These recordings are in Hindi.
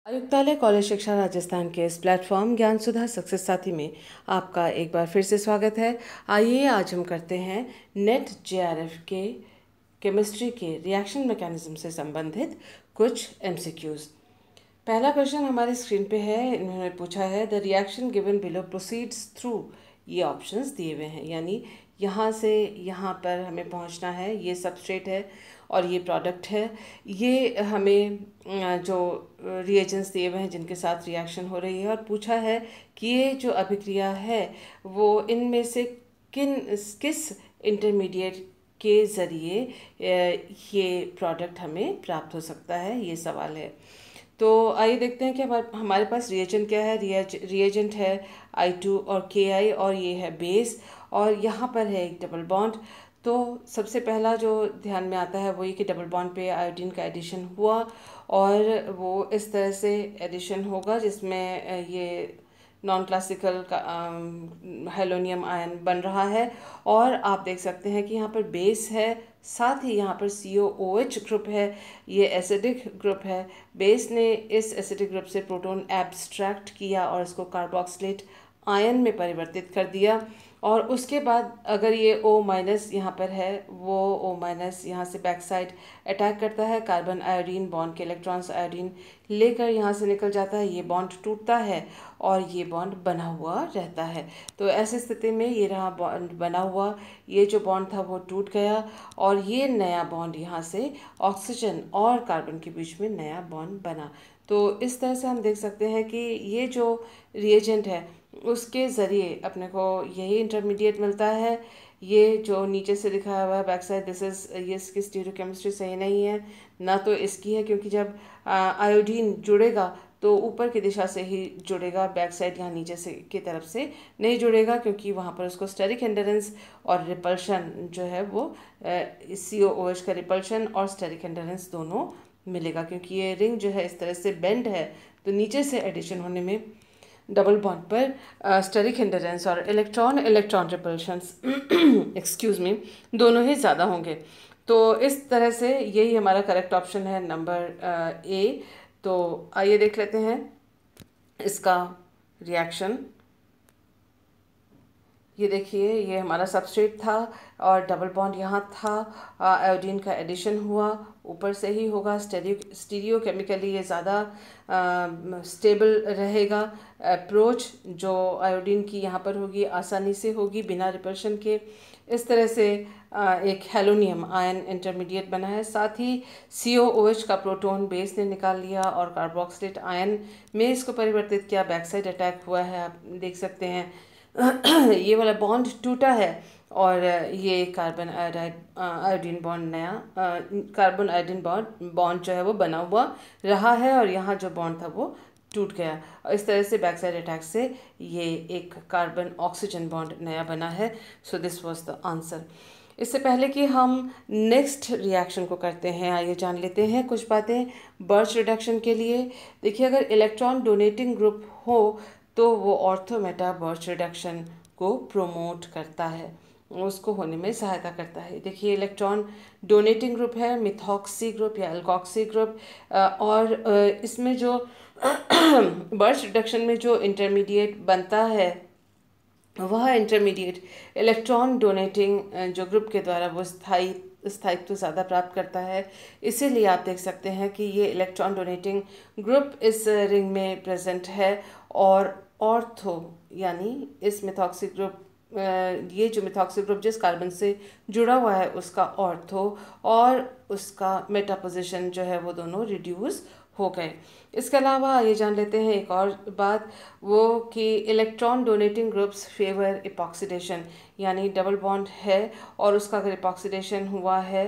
आयुक्तालय कॉलेज शिक्षा राजस्थान के इस प्लेटफॉर्म ज्ञान सुधा सक्सेस साथी में आपका एक बार फिर से स्वागत है। आइए आज हम करते हैं नेट जेआरएफ के केमिस्ट्री के रिएक्शन मैकेनिज्म से संबंधित कुछ एमसीक्यूज। पहला क्वेश्चन हमारे स्क्रीन पे है। इन्होंने पूछा है the reaction given below proceeds through, ये ऑप्शंस दिए हुए हैं, यानी यहाँ से यहाँ पर हमें पहुँचना है। ये सबस्ट्रेट है और ये प्रोडक्ट है। ये हमें जो रिएजेंट्स दिए हुए हैं जिनके साथ रिएक्शन हो रही है, और पूछा है कि ये जो अभिक्रिया है वो इनमें से किस इंटरमीडिएट के ज़रिए ये प्रोडक्ट हमें प्राप्त हो सकता है, ये सवाल है। तो आइए देखते हैं कि हमारे पास रिएजेंट क्या है। रिएजेंट है I2 और Ki, और ये है बेस, और यहाँ पर है एक डबल बॉन्ड। तो सबसे पहला जो ध्यान में आता है वो ये कि डबल बॉन्ड पे आयोडीन का एडिशन हुआ, और वो इस तरह से एडिशन होगा जिसमें ये नॉन क्लासिकल का हेलोनियम आयन बन रहा है। और आप देख सकते हैं कि यहाँ पर बेस है, साथ ही यहाँ पर COOH ग्रुप है, ये एसिडिक ग्रुप है। बेस ने इस एसिडिक ग्रुप से प्रोटॉन एब्स्ट्रैक्ट किया और इसको कार्बोक्सिलेट आयन में परिवर्तित कर दिया, और उसके बाद अगर ये O- यहाँ पर है, वो O- यहाँ से बैक साइड अटैक करता है। कार्बन आयोडीन बॉन्ड के इलेक्ट्रॉन्स आयोडीन लेकर यहाँ से निकल जाता है। ये बॉन्ड टूटता है और ये बॉन्ड बना हुआ रहता है। तो ऐसी स्थिति में ये रहा बॉन्ड बना हुआ, ये जो बॉन्ड था वो टूट गया, और ये नया बॉन्ड यहाँ से ऑक्सीजन और कार्बन के बीच में नया बॉन्ड बना। तो इस तरह से हम देख सकते हैं कि ये जो रिएजेंट है उसके ज़रिए अपने को यही इंटरमीडिएट मिलता है। ये जो नीचे से दिखाया हुआ है बैक साइड, दिस इज़, ये इसकी स्टीरियोकेमिस्ट्री सही नहीं है, ना तो इसकी है, क्योंकि जब आयोडीन जुड़ेगा तो ऊपर की दिशा से ही जुड़ेगा, बैक साइड यहाँ नीचे से की तरफ से नहीं जुड़ेगा, क्योंकि वहाँ पर उसको स्टेरिक हिंडरेंस और रिपल्शन जो है वो COOH का रिपल्शन और स्टेरिक हिंडरेंस दोनों मिलेगा, क्योंकि ये रिंग जो है इस तरह से बेंड है। तो नीचे से एडिशन होने में डबल बॉन्ड पर स्टेरिक हिंडरेंस और इलेक्ट्रॉन रिपल्शंस एक्सक्यूज़ मी, दोनों ही ज़्यादा होंगे। तो इस तरह से यही हमारा करेक्ट ऑप्शन है, नंबर A। तो आइए देख लेते हैं इसका रिएक्शन। ये देखिए, ये हमारा सबस्ट्रेट था और डबल बॉन्ड यहाँ था, आयोडीन का एडिशन हुआ, ऊपर से ही होगा। स्टीरियो केमिकली ये ज़्यादा स्टेबल रहेगा। अप्रोच जो आयोडीन की यहाँ पर होगी आसानी से होगी बिना रिपल्शन के। इस तरह से एक हेलोनियम आयन इंटरमीडिएट बना है। साथ ही COOH का प्रोटॉन बेस ने निकाल लिया और कार्बोक्सिलेट आयन में इसको परिवर्तित किया। बैक साइड अटैक हुआ है, आप देख सकते हैं। ये वाला बॉन्ड टूटा है और ये कार्बन आयोडीन बॉन्ड नया कार्बन आयोडीन बॉन्ड जो है वो बना हुआ रहा है, और यहाँ जो बॉन्ड था वो टूट गया। और इस तरह से बैक साइड अटैक से ये एक कार्बन ऑक्सीजन बॉन्ड नया बना है। So this was the answer. इससे पहले कि हम नेक्स्ट रिएक्शन को करते हैं, आइए जान लेते हैं कुछ बातें बर्च रिडक्शन के लिए। देखिए, अगर इलेक्ट्रॉन डोनेटिंग ग्रुप हो तो वो ऑर्थो मेटा बर्च रिडक्शन को प्रोमोट करता है, उसको होने में सहायता करता है। देखिए, इलेक्ट्रॉन डोनेटिंग ग्रुप है मिथॉक्सी ग्रुप या एल्कोक्सी ग्रुप, और इसमें जो बर्च रिडक्शन में जो इंटरमीडिएट बनता है वह इंटरमीडिएट इलेक्ट्रॉन डोनेटिंग जो ग्रुप के द्वारा वो स्थायित्व ज़्यादा प्राप्त करता है। इसीलिए आप देख सकते हैं कि ये इलेक्ट्रॉन डोनेटिंग ग्रुप इस रिंग में प्रेजेंट है, और ऑर्थो यानी इस मिथॉक्सी ग्रुप, ये जो मिथॉक्सी ग्रुप जिस कार्बन से जुड़ा हुआ है उसका ऑर्थो और उसका मेटा पोजिशन जो है वो दोनों रिड्यूस हो गए। इसके अलावा ये जान लेते हैं एक और बात, वो कि electron donating groups favour epoxidation, यानी डबल बॉन्ड है और उसका अगर इपॉक्सीडेशन हुआ है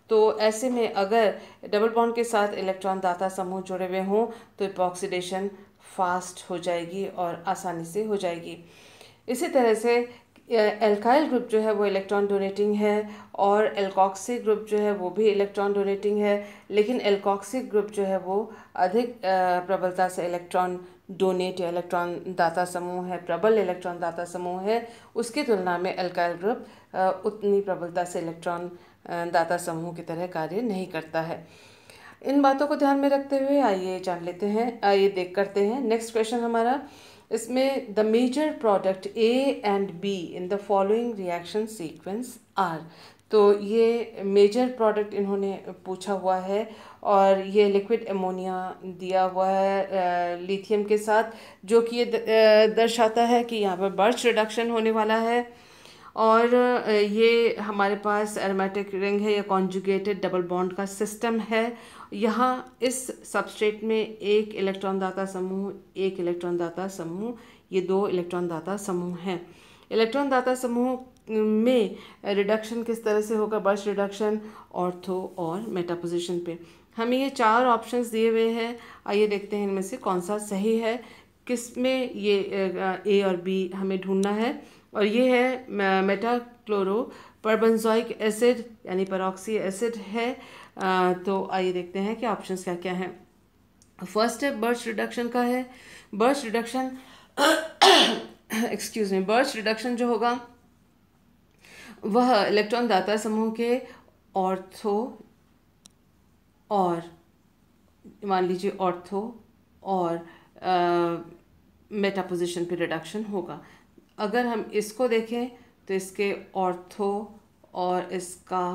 तो ऐसे में अगर डबल बॉन्ड के साथ इलेक्ट्रॉन दाता समूह जुड़े हुए हों तो इपॉक्सीडेशन फास्ट हो जाएगी और आसानी से हो जाएगी। इसी तरह से एल्काइल ग्रुप जो है वो इलेक्ट्रॉन डोनेटिंग है, और एल्कोक्सी ग्रुप जो है वो भी इलेक्ट्रॉन डोनेटिंग है, लेकिन एल्कोक्सी ग्रुप जो है वो अधिक प्रबलता से इलेक्ट्रॉन डोनेट या इलेक्ट्रॉन दाता समूह है, प्रबल इलेक्ट्रॉन दाता समूह है, उसकी तुलना में एल्काइल ग्रुप उतनी प्रबलता से इलेक्ट्रॉन दाता समूह की तरह कार्य नहीं करता है। इन बातों को ध्यान में रखते हुए आइए जान लेते हैं, आइए देख करते हैं नेक्स्ट क्वेश्चन हमारा। इसमें the major product A and B in the following reaction sequence are. तो ये मेजर प्रोडक्ट इन्होंने पूछा हुआ है और ये लिक्विड अमोनिया दिया हुआ है लिथियम के साथ, जो कि ये दर्शाता है कि यहाँ पर बर्च रिडक्शन होने वाला है। और ये हमारे पास एरोमेटिक रिंग है या कॉन्जुगेटेड डबल बॉन्ड का सिस्टम है। यहाँ इस सबस्ट्रेट में एक इलेक्ट्रॉन दाता समूह, एक इलेक्ट्रॉन दाता समूह, ये दो इलेक्ट्रॉन दाता समूह हैं। इलेक्ट्रॉन दाता समूह में रिडक्शन किस तरह से होगा, बर्च रिडक्शन, ऑर्थो और मेटा पोजीशन पे। हमें ये चार ऑप्शंस दिए हुए हैं, आइए देखते हैं इनमें से कौन सा सही है, किस में ये ए और बी हमें ढूंढना है। और ये है मेटाक्लोरो परबेंजोइक एसिड यानी परऑक्सी एसिड है। तो आइए देखते हैं कि ऑप्शंस क्या क्या हैं। फर्स्ट स्टेप बर्च रिडक्शन का है। Birch reduction excuse me, birch reduction जो होगा वह इलेक्ट्रॉन दाता समूह के ऑर्थो और मान लीजिए ऑर्थो और मेटा पोजीशन पे रिडक्शन होगा। अगर हम इसको देखें तो इसके ऑर्थो और इसका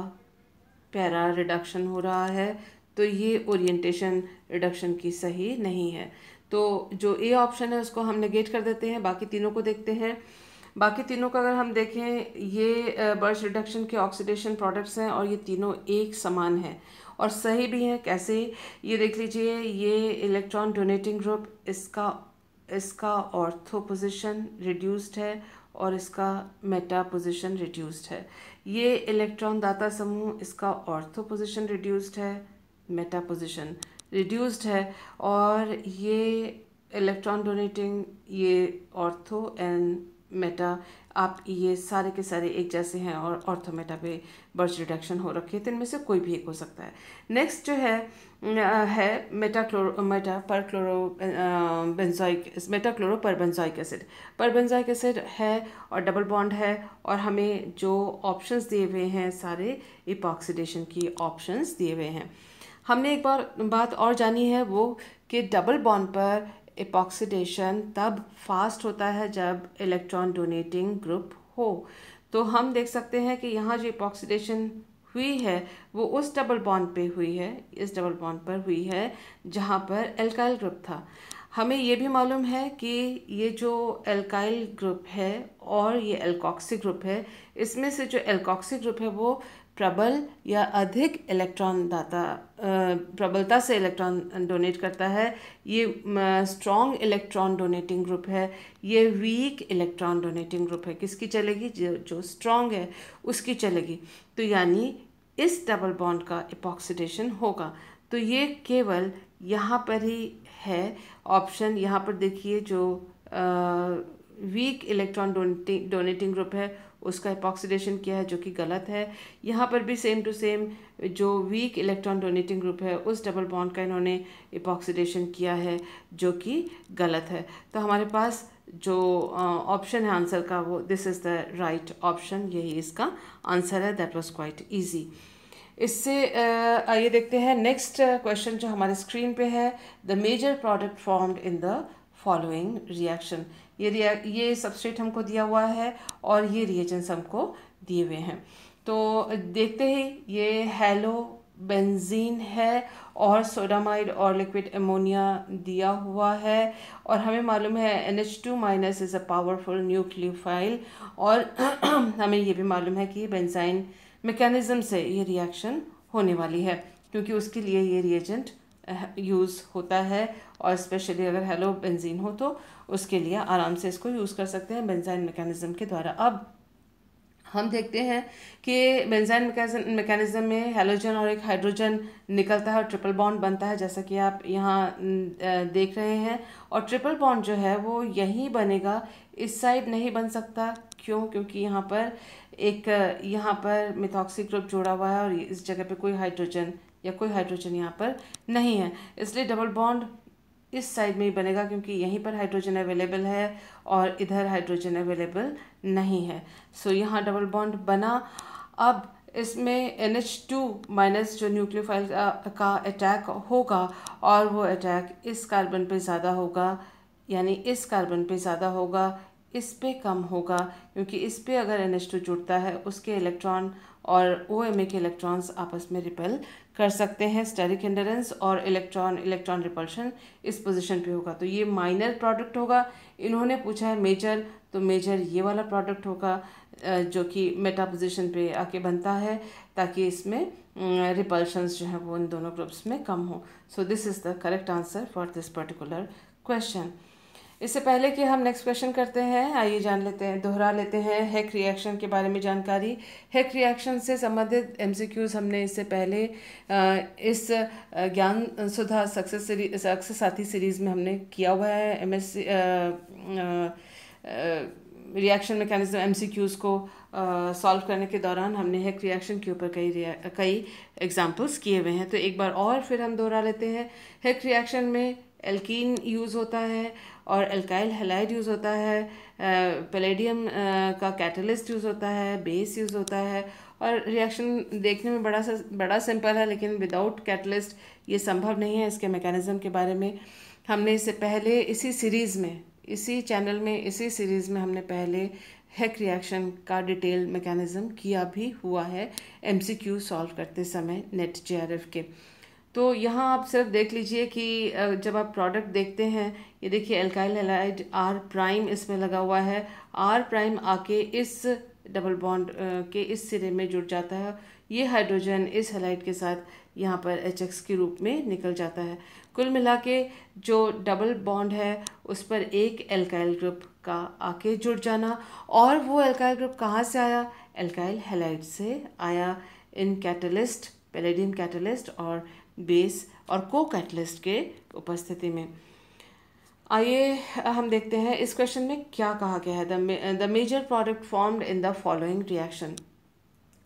पैरा रिडक्शन हो रहा है, तो ये ओरिएंटेशन रिडक्शन की सही नहीं है। तो जो ए ऑप्शन है उसको हम नेगेट कर देते हैं, बाकी तीनों को देखते हैं। बाकी तीनों का अगर हम देखें, ये बर्च रिडक्शन के ऑक्सीडेशन प्रोडक्ट्स हैं और ये तीनों एक समान हैं और सही भी हैं। कैसे, ये देख लीजिए, ये इलेक्ट्रॉन डोनेटिंग ग्रुप, इसका ऑर्थो पोजीशन रिड्यूस्ड है और इसका मेटा पोजीशन रिड्यूस्ड है। ये इलेक्ट्रॉन दाता समूह, इसका ऑर्थो पोजीशन रिड्यूस्ड है, मेटा पोजीशन रिड्यूस्ड है। और ये इलेक्ट्रॉन डोनेटिंग, ये ऑर्थो एंड मेटा, आप ये सारे के सारे एक जैसे हैं और ऑर्थो मेटा पे बर्च रिडक्शन हो रखी है, तो इनमें से कोई भी एक हो सकता है। नेक्स्ट जो है मेटाक्लोरो परबेंजोइक एसिड। परबेंजोइक एसिड है और डबल बॉन्ड है और हमें जो ऑप्शंस दिए हुए हैं सारे इपॉक्सीडेशन की ऑप्शंस दिए हुए हैं। हमने एक बात और जानी है, वो कि डबल बॉन्ड पर इपॉक्सीडेशन तब फास्ट होता है जब इलेक्ट्रॉन डोनेटिंग ग्रुप हो। तो हम देख सकते हैं कि यहाँ जो इपॉक्सीडेशन हुई है वो उस डबल बॉन्ड पे हुई है, इस डबल बॉन्ड पर हुई है जहाँ पर एल्काइल ग्रुप था। हमें ये भी मालूम है कि ये जो एल्काइल ग्रुप है और ये एल्कॉक्सी ग्रुप है, इसमें से जो एल्कॉक्सी ग्रुप है वो प्रबल या अधिक इलेक्ट्रॉन दाता, प्रबलता से इलेक्ट्रॉन डोनेट करता है। ये स्ट्रॉन्ग इलेक्ट्रॉन डोनेटिंग ग्रुप है, ये वीक इलेक्ट्रॉन डोनेटिंग ग्रुप है। किसकी चलेगी, जो स्ट्रॉन्ग है उसकी चलेगी। तो यानी इस डबल बॉन्ड का इपॉक्सीडेशन होगा। तो ये केवल यहाँ पर ही है ऑप्शन। यहाँ पर देखिए, जो वीक इलेक्ट्रॉन डोनेटिंग ग्रुप है उसका इपॉक्सीडेशन किया है, जो कि गलत है। यहाँ पर भी सेम टू सेम जो वीक इलेक्ट्रॉन डोनेटिंग ग्रुप है उस डबल बॉन्ड का इन्होंने इपॉक्सीडेशन किया है, जो कि गलत है। तो हमारे पास जो ऑप्शन है आंसर का, वो this is the right option, यही इसका आंसर है। That was quite easy. इससे आइए देखते हैं नेक्स्ट क्वेश्चन जो हमारे स्क्रीन पे है। The major product formed in the following reaction. ये सबस्ट्रेट हमको दिया हुआ है और ये रिएजेंट्स हमको दिए हुए हैं। तो देखते ही ये हेलो बेंजीन है और सोडामाइड और लिक्विड अमोनिया दिया हुआ है और हमें मालूम है NH2- is a powerful nucleophile. और हमें ये भी मालूम है कि बेंजाइन मैकेनिज्म से ये रिएक्शन होने वाली है, क्योंकि उसके लिए ये रिएजेंट यूज़ होता है और स्पेशली अगर हेलो बेंजीन हो तो उसके लिए आराम से इसको यूज़ कर सकते हैं बेंजाइन मैकेनिज्म के द्वारा। अब हम देखते हैं कि बेंजाइन मैकेनिज्म में हैलोजन और एक हाइड्रोजन निकलता है और ट्रिपल बॉन्ड बनता है, जैसा कि आप यहाँ देख रहे हैं। और ट्रिपल बॉन्ड जो है वो यहीं बनेगा, इस साइड नहीं बन सकता। क्यों? क्योंकि यहाँ पर मिथॉक्सी ग्रुप जोड़ा हुआ है और इस जगह पे कोई हाइड्रोजन यहाँ पर नहीं है, इसलिए डबल बॉन्ड इस साइड में ही बनेगा, क्योंकि यहीं पर हाइड्रोजन अवेलेबल है और इधर हाइड्रोजन अवेलेबल नहीं है। सो यहाँ डबल बॉन्ड बना। अब इसमें NH2 माइनस जो न्यूक्लियोफाइल का अटैक होगा और वो अटैक इस कार्बन पे ज़्यादा होगा, यानी इस कार्बन पे ज़्यादा होगा, इस पे कम होगा, क्योंकि इस पे अगर NH2 जुड़ता है उसके इलेक्ट्रॉन और OMa के इलेक्ट्रॉन्स आपस में रिपेल कर सकते हैं। स्टेरिक हिंडरेंस और इलेक्ट्रॉन रिपल्शन इस पोजीशन पे होगा, तो ये माइनर प्रोडक्ट होगा। इन्होंने पूछा है मेजर, तो मेजर ये वाला प्रोडक्ट होगा जो कि मेटा पोजीशन पे आके बनता है, ताकि इसमें रिपल्शंस जो है वो इन दोनों ग्रुप्स में कम हो। So this is the correct answer for this particular question. इससे पहले कि हम नेक्स्ट क्वेश्चन करते हैं, आइए जान लेते हैं, दोहरा लेते हैं हेक रिएक्शन के बारे में जानकारी। हेक रिएक्शन से संबंधित MCQs हमने इससे पहले इस ज्ञान सुधा सक्सेस साथी सीरीज़ में हमने किया हुआ है। MSc रिएक्शन मैकेनिज्म MCQs को सॉल्व करने के दौरान हमने हेक रिएक्शन के ऊपर कई एग्जांपल्स किए हुए हैं। तो एक बार और फिर हम दोहरा लेते हैं। हेक रिएक्शन में एल्कीन यूज़ होता है और एल्काइल हैलाइड यूज़ होता है, पैलेडियम का कैटलिस्ट यूज़ होता है, बेस यूज़ होता है, और रिएक्शन देखने में बड़ा सिंपल है, लेकिन विदाउट कैटलिस्ट ये संभव नहीं है। इसके मैकेनिज्म के बारे में हमने इससे पहले इसी सीरीज़ में हमने पहले हेक रिएक्शन का डिटेल मैकेनिज्म किया भी हुआ है MCQ सॉल्व करते समय नेट JRF के। तो यहाँ आप सिर्फ देख लीजिए कि जब आप प्रोडक्ट देखते हैं, ये देखिए एल्काइल हैलाइड R' इसमें लगा हुआ है, R' आके इस डबल बॉन्ड के इस सिरे में जुड़ जाता है। ये हाइड्रोजन इस हैलाइड के साथ यहाँ पर HX के रूप में निकल जाता है। कुल मिला के जो डबल बॉन्ड है उस पर एक एल्काइल ग्रुप का आके जुड़ जाना, और वो एल्काइल ग्रुप कहाँ से आया? एल्काइल हैलाइड से आया, इन कैटलिस्ट, पैलेडियम कैटलिस्ट और बेस और को कैटलिस्ट के उपस्थिति में। आइए हम देखते हैं इस क्वेश्चन में क्या कहा गया है। The major product formed in the following reaction.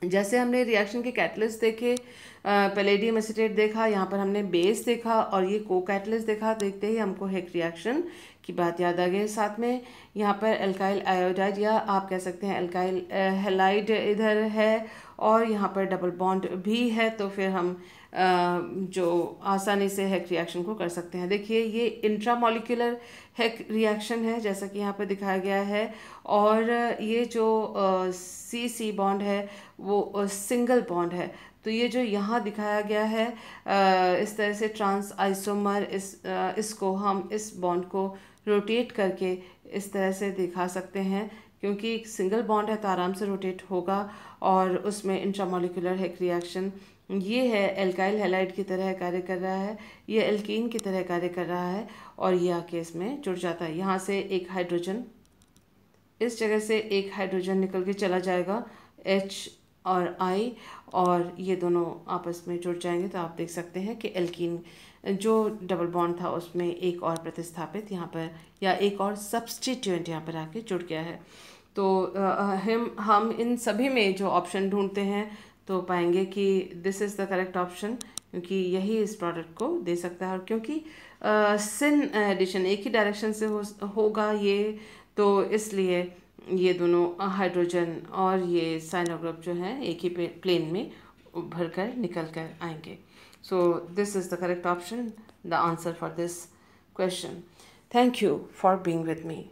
जैसे हमने रिएक्शन के कैटलिस्ट देखे, पैलेडियम एसीटेट देखा, यहाँ पर हमने बेस देखा और ये को कैटलिस्ट देखा, देखते ही हमको हेक रिएक्शन की बात याद आ गई। साथ में यहाँ पर एल्काइल आयोडाइड या आप कह सकते हैं एल्काइल हैलाइड इधर है और यहाँ पर डबल बॉन्ड भी है, तो फिर हम जो आसानी से हेक रिएक्शन को कर सकते हैं। देखिए ये इंट्रामॉलिक्यूलर हेक रिएक्शन है जैसा कि यहाँ पर दिखाया गया है, और ये जो C बॉन्ड है वो सिंगल बॉन्ड है। तो ये जो यहाँ दिखाया गया है इस तरह से ट्रांस आइसोमर, इसको हम इस बॉन्ड को रोटेट करके इस तरह से दिखा सकते हैं, क्योंकि एक सिंगल बॉन्ड है तो आराम से रोटेट होगा, और उसमें इंट्रामॉलिक्यूलर हेक रिएक्शन ये है एल्काइल हैलाइड की तरह कार्य कर रहा है, ये एल्कीन की तरह कार्य कर रहा है, और ये आके इसमें जुड़ जाता है। यहाँ से एक हाइड्रोजन, इस जगह से एक हाइड्रोजन निकल के चला जाएगा H और I, और ये दोनों आपस में जुड़ जाएंगे। तो आप देख सकते हैं कि एल्कीन जो डबल बॉन्ड था उसमें एक और प्रतिस्थापित यहाँ पर, या एक और सब्सटीट्यूएंट यहाँ पर आके जुड़ गया है। तो हम इन सभी में जो ऑप्शन ढूंढते हैं तो पाएंगे कि this is the correct option, क्योंकि यही इस प्रोडक्ट को दे सकता है। और क्योंकि सिन एडिशन एक ही डायरेक्शन से होगा ये, तो इसलिए ये दोनों हाइड्रोजन और ये साइनो ग्रुप जो हैं एक ही प्लेन में उभर कर निकल कर आएंगे। So this is the correct option, the answer for this question. Thank you for being with me.